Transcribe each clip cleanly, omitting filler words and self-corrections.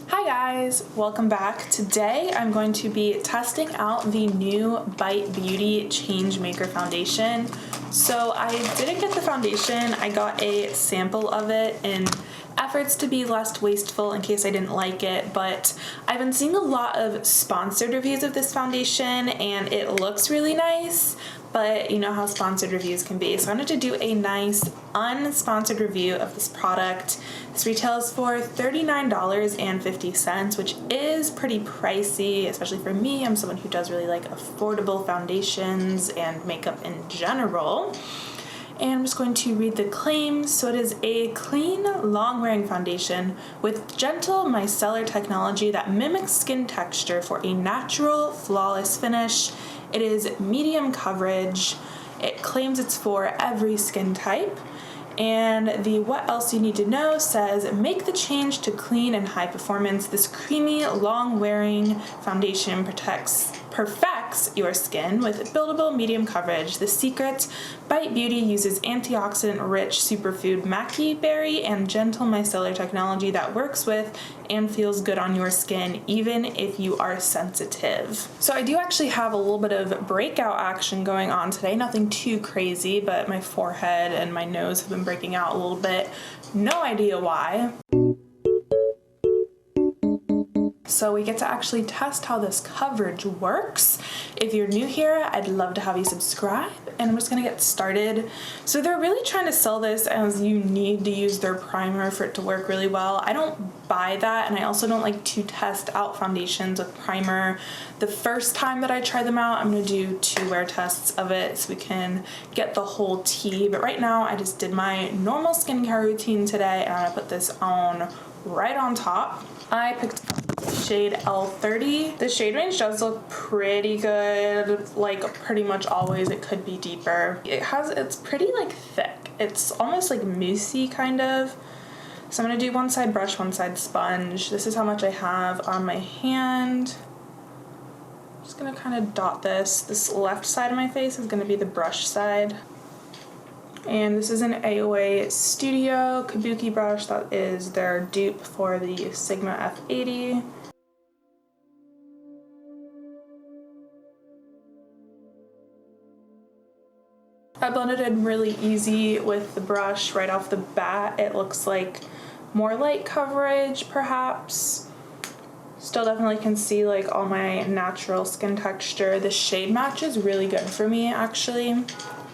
Hi guys, welcome back. Today I'm going to be testing out the new Bite Beauty Changemaker foundation. So I didn't get the foundation, I got a sample of it in efforts to be less wasteful in case I didn't like it, but I've been seeing a lot of sponsored reviews of this foundation and it looks really nice, but you know how sponsored reviews can be. So I wanted to do a nice unsponsored review of this product. This retails for $39.50, which is pretty pricey, especially for me. I'm someone who does really like affordable foundations and makeup in general. And I'm just going to read the claims. So it is a clean, long-wearing foundation with gentle micellar technology that mimics skin texture for a natural, flawless finish. It is medium coverage. It claims it's for every skin type. And the what else you need to know says, make the change to clean and high performance. This creamy, long-wearing foundation perfects your skin with buildable medium coverage. The secret, Bite Beauty uses antioxidant-rich superfood maqui berry and gentle micellar technology that works with and feels good on your skin, even if you are sensitive. So I do actually have a little bit of breakout action going on today. Nothing too crazy, but my forehead and my nose have been breaking out a little bit. No idea why. So we get to actually test how this coverage works. If you're new here, I'd love to have you subscribe, and I'm just gonna get started. So they're really trying to sell this as you need to use their primer for it to work really well. I don't buy that, and I also don't like to test out foundations with primer. The first time that I try them out, I'm gonna do 2 wear tests of it so we can get the whole tea. But right now, I just did my normal skincare routine today, and I'm gonna put this on right on top. I picked shade L30. The shade range does look pretty good, like pretty much always. It could be deeper. It's pretty like thick. It's almost like moussey kind of. So I'm gonna do one side brush, one side sponge. This is how much I have on my hand. I'm just gonna kind of dot this. This left side of my face is gonna be the brush side. And this is an AOA Studio Kabuki brush. That is their dupe for the Sigma F80. I blended in really easy with the brush right off the bat. It looks like more light coverage, perhaps. Still definitely can see like all my natural skin texture. The shade match is really good for me, actually.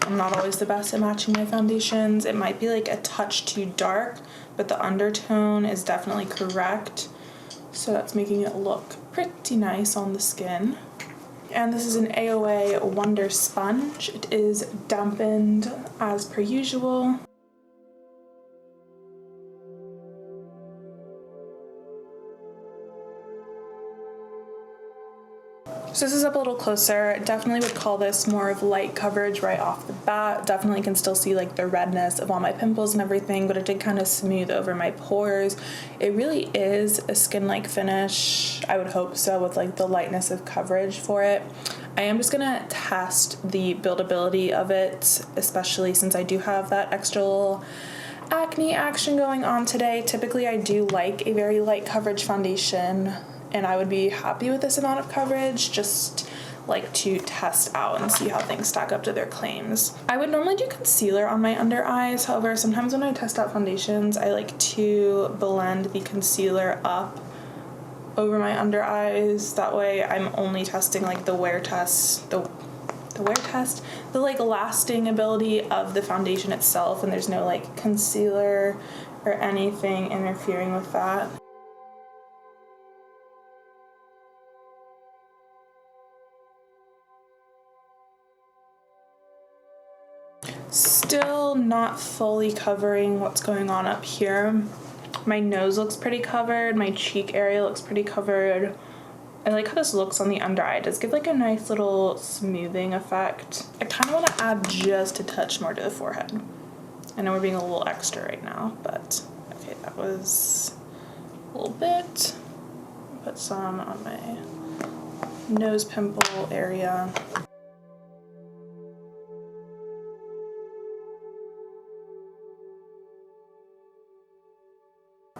I'm not always the best at matching my foundations. It might be like a touch too dark, but the undertone is definitely correct. So that's making it look pretty nice on the skin. And this is an AOA Wonder Sponge. It is dampened as per usual. So this is up a little closer. Definitely would call this more of light coverage right off the bat. Definitely can still see like the redness of all my pimples and everything, but it did kind of smooth over my pores. It really is a skin-like finish. I would hope so, with like the lightness of coverage for it. I am just gonna test the buildability of it, especially since I do have that extra little acne action going on today. Typically I do like a very light coverage foundation, and I would be happy with this amount of coverage, just like to test out and see how things stack up to their claims. I would normally do concealer on my under eyes. However, sometimes when I test out foundations, I like to blend the concealer up over my under eyes. That way I'm only testing like the wear test, the like lasting ability of the foundation itself, and there's no like concealer or anything interfering with that. Still not fully covering what's going on up here. My nose looks pretty covered. My cheek area looks pretty covered. I like how this looks on the under eye. It does give like a nice little smoothing effect. I kind of want to add just a touch more to the forehead. I know we're being a little extra right now, but okay, that was a little bit. Put some on my nose pimple area.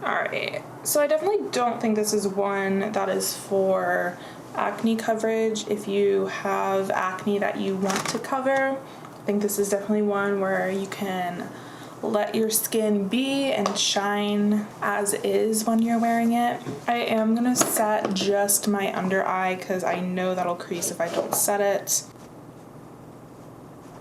Alright, So I definitely don't think this is one that is for acne coverage. If you have acne that you want to cover, I think this is definitely one where you can let your skin be and shine as is when you're wearing it. I am gonna set just my under eye because I know that'll crease if I don't set it.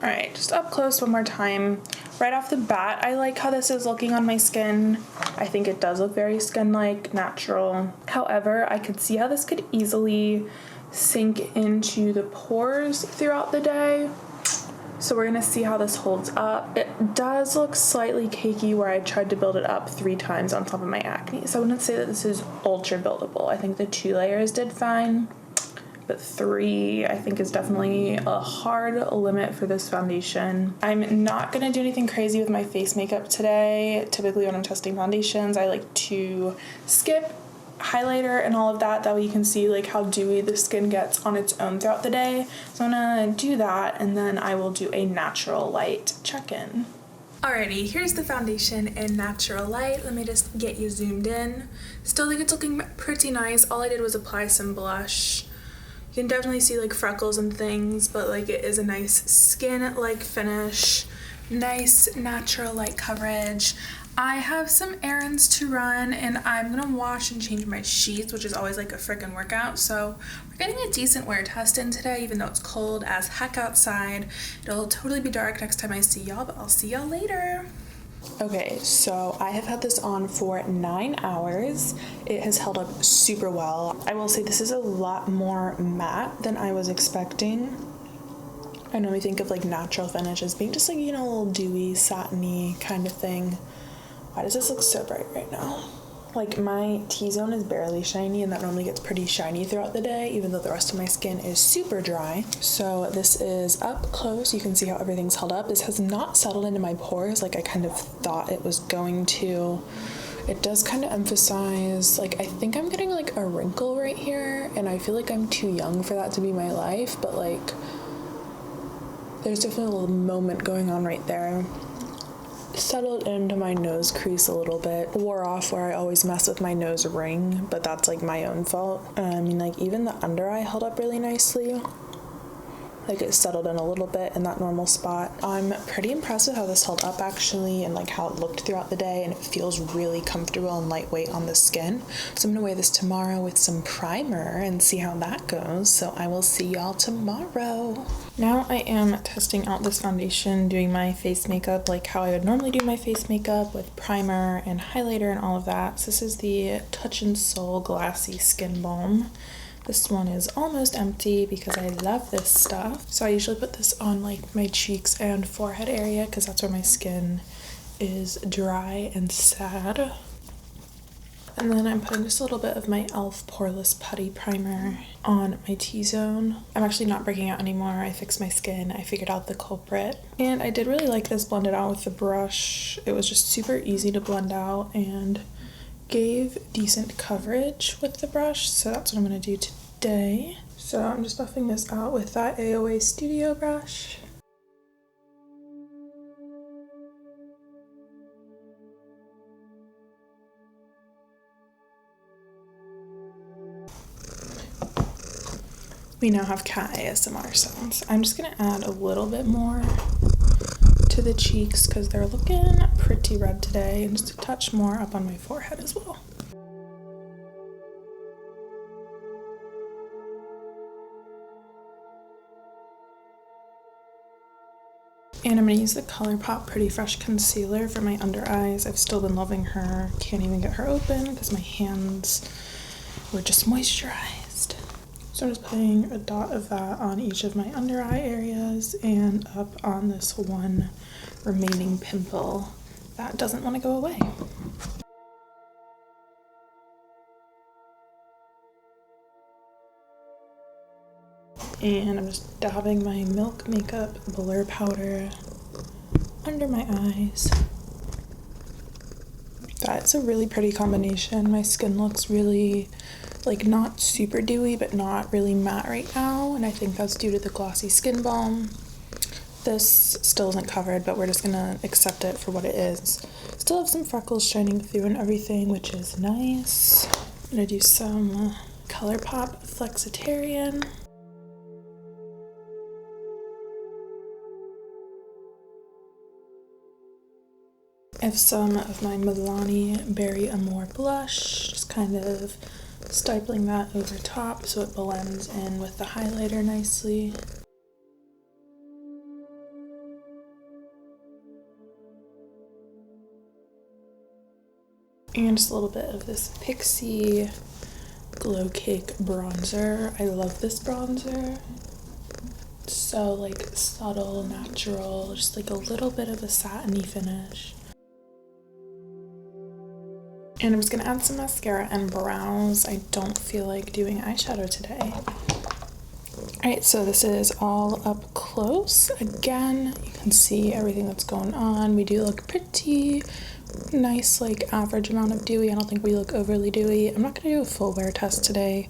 All right, just up close one more time. Right off the bat, I like how this is looking on my skin. I think it does look very skin-like, natural. However, I could see how this could easily sink into the pores throughout the day. So we're gonna see how this holds up. It does look slightly cakey where I tried to build it up 3 times on top of my acne. So I wouldn't say that this is ultra buildable. I think the 2 layers did fine, but 3 I think is definitely a hard limit for this foundation. I'm not gonna do anything crazy with my face makeup today. Typically when I'm testing foundations, I like to skip highlighter and all of that way you can see like how dewy the skin gets on its own throughout the day. So I'm gonna do that and then I will do a natural light check-in. Alrighty, here's the foundation in natural light. Let me just get you zoomed in. Still think it's looking pretty nice. All I did was apply some blush. You can definitely see like freckles and things, but like it is a nice skin-like finish. Nice natural light coverage. I have some errands to run and I'm gonna wash and change my sheets, which is always like a freaking workout. So we're getting a decent wear test in today, even though it's cold as heck outside. It'll totally be dark next time I see y'all, but I'll see y'all later. Okay, so I have had this on for 9 hours. It has held up super well. I will say this is a lot more matte than I was expecting. I normally think of like natural finish as being just like, you know, a little dewy, satiny kind of thing. Why does this look so bright right now? Like my T-zone is barely shiny and that normally gets pretty shiny throughout the day, even though the rest of my skin is super dry. So this is up close. You can see how everything's held up. This has not settled into my pores like I kind of thought it was going to. It does kind of emphasize, like I think I'm getting like a wrinkle right here and I feel like I'm too young for that to be my life, but like there's definitely a little moment going on right there. Settled into my nose crease a little bit. Wore off where I always mess with my nose ring, but that's like my own fault. I mean, like even the under eye held up really nicely. Like it settled in a little bit in that normal spot. I'm pretty impressed with how this held up actually and like how it looked throughout the day, and it feels really comfortable and lightweight on the skin. So I'm gonna wear this tomorrow with some primer and see how that goes. So I will see y'all tomorrow. Now I am testing out this foundation, doing my face makeup like how I would normally do my face makeup with primer and highlighter and all of that. So this is the Touch in Sol Glassy Skin Balm. This one is almost empty because I love this stuff. So I usually put this on like my cheeks and forehead area because that's where my skin is dry and sad. And then I'm putting just a little bit of my e.l.f. Poreless Putty Primer on my T-zone. I'm actually not breaking out anymore. I fixed my skin. I figured out the culprit. And I did really like this blended out with the brush. It was just super easy to blend out and gave decent coverage with the brush, so that's what I'm going to do today. So I'm just buffing this out with that AOA Studio brush. We now have cat ASMR sounds. I'm just going to add a little bit more to the cheeks because they're looking pretty red today, and just a touch more up on my forehead as well. And I'm going to use the ColourPop Pretty Fresh Concealer for my under eyes. I've still been loving her. Can't even get her open because my hands were just moisturized. So I'm just putting a dot of that on each of my under eye areas and up on this one remaining pimple that doesn't want to go away. And I'm just dabbing my Milk Makeup Blur Powder under my eyes. That's a really pretty combination. My skin looks really, like, not super dewy, but not really matte right now, and I think that's due to the glossy skin balm. This still isn't covered, but we're just gonna accept it for what it is. Still still have some freckles shining through and everything, which is nice. I'm gonna do some ColourPop Flexitarian. I have some of my Milani Berry Amore blush, just kind of stipling that over top so it blends in with the highlighter nicely. And just a little bit of this Pixie Glow Cake bronzer. I love this bronzer. It's so like subtle, natural, just like a little bit of a satiny finish. And I'm just gonna add some mascara and brows. I don't feel like doing eyeshadow today. Alright, so this is all up close. Again, you can see everything that's going on. We do look pretty nice, like average amount of dewy. I don't think we look overly dewy. I'm not gonna do a full wear test today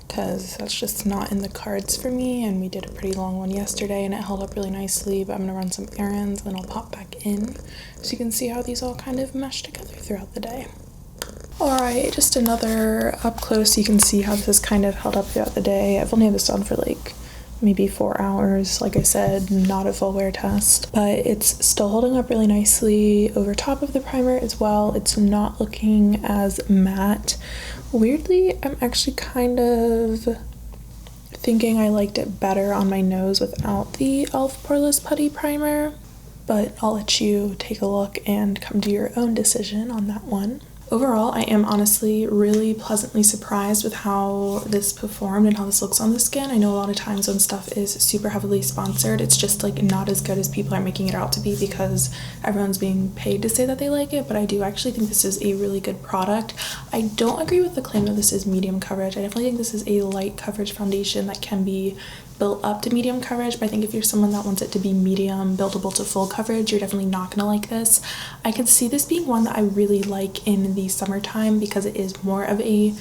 because that's just not in the cards for me, and we did a pretty long one yesterday and it held up really nicely, but I'm gonna run some errands and then I'll pop back in so you can see how these all kind of mesh together throughout the day. Alright, just another up close. You can see how this is kind of held up throughout the day. I've only had this on for like maybe 4 hours. Like I said, not a full wear test, but it's still holding up really nicely over top of the primer as well. It's not looking as matte. Weirdly, I'm actually kind of thinking I liked it better on my nose without the e.l.f. Poreless Putty Primer, but I'll let you take a look and come to your own decision on that one. Overall, I am honestly really pleasantly surprised with how this performed and how this looks on the skin. I know a lot of times when stuff is super heavily sponsored, it's just like not as good as people are making it out to be because everyone's being paid to say that they like it, but I do actually think this is a really good product. I don't agree with the claim that this is medium coverage. I definitely think this is a light coverage foundation that can be built up to medium coverage, but I think if you're someone that wants it to be medium buildable to full coverage, you're definitely not gonna like this. I could see this being one that I really like in the summertime because it is more of a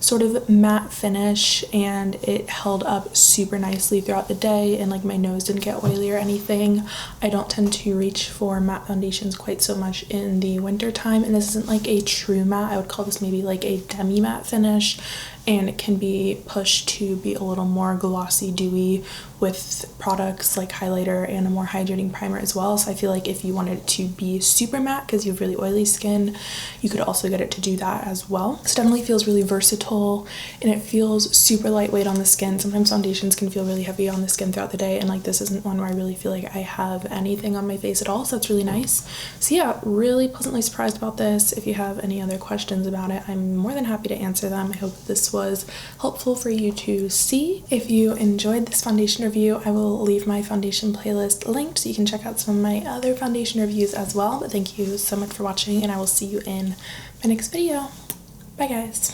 sort of matte finish and it held up super nicely throughout the day, and like my nose didn't get oily or anything. I don't tend to reach for matte foundations quite so much in the winter time, and this isn't like a true matte. I would call this maybe like a demi matte finish, and it can be pushed to be a little more glossy, dewy with products like highlighter and a more hydrating primer as well. So I feel like if you wanted it to be super matte because you have really oily skin, you could also get it to do that as well. This definitely feels really versatile and it feels super lightweight on the skin. Sometimes foundations can feel really heavy on the skin throughout the day, and like this isn't one where I really feel like I have anything on my face at all, so that's really nice. So yeah, really pleasantly surprised about this. If you have any other questions about it, I'm more than happy to answer them. I hope this was helpful for you to see. If you enjoyed this foundation review, I will leave my foundation playlist linked so you can check out some of my other foundation reviews as well. But thank you so much for watching, and I will see you in my next video. Bye guys.